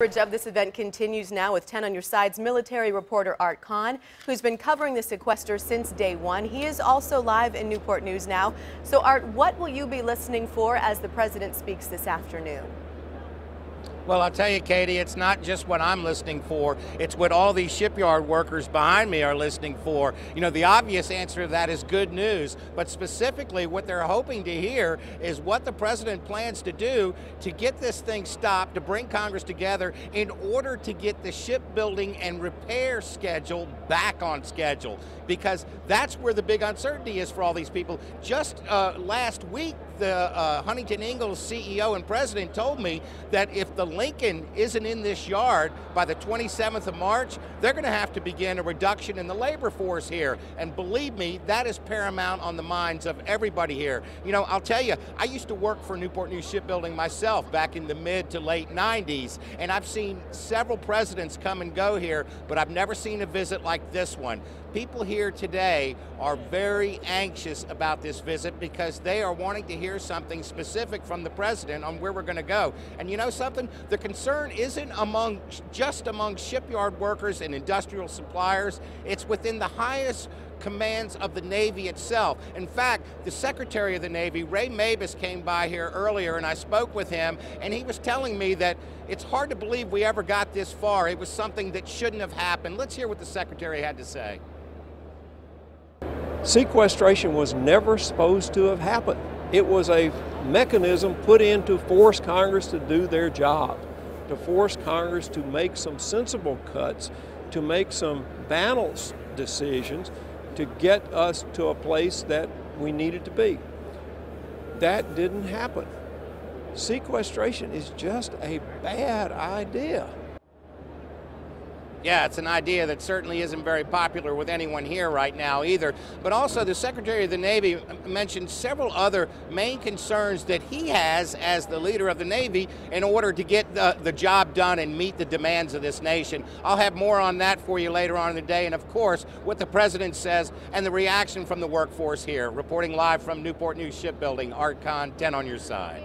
Coverage of this event continues now with 10 on your side's military reporter Art Kohn, who's been covering the sequester since day one. He is also live in Newport News now. So Art, what will you be listening for as the president speaks this afternoon? Well, I'll tell you, Katie, it's not just what I'm listening for. It's what all these shipyard workers behind me are listening for. You know, the obvious answer to that is good news, but specifically what they're hoping to hear is what the president plans to do to get this thing stopped, to bring Congress together in order to get the shipbuilding and repair schedule back on schedule, because that's where the big uncertainty is for all these people. Just last week, the Huntington Ingalls CEO and president told me that if the Lincoln isn't in this yard by the 27th of March, they're going to have to begin a reduction in the labor force here. And believe me, that is paramount on the minds of everybody here. You know, I'll tell you, I used to work for Newport News Shipbuilding myself back in the mid to late 90s, and I've seen several presidents come and go here, but I've never seen a visit like this one. People here today are very anxious about this visit because they are wanting to hear something specific from the president on where we're going to go. And you know something? The concern isn't just among shipyard workers and industrial suppliers. It's within the highest commands of the Navy itself. In fact, the Secretary of the Navy, Ray Mabus, came by here earlier and I spoke with him, and he was telling me that it's hard to believe we ever got this far. It was something that shouldn't have happened. Let's hear what the Secretary had to say. Sequestration was never supposed to have happened. It was a mechanism put in to force Congress to do their job, to force Congress to make some sensible cuts, to make some balanced decisions, to get us to a place that we needed to be. That didn't happen. Sequestration is just a bad idea. Yeah, it's an idea that certainly isn't very popular with anyone here right now either. But also the Secretary of the Navy mentioned several other main concerns that he has as the leader of the Navy in order to get the job done and meet the demands of this nation. I'll have more on that for you later on in the day, and of course what the president says and the reaction from the workforce here. Reporting live from Newport News Shipbuilding, Art Kohn, 10 on your side.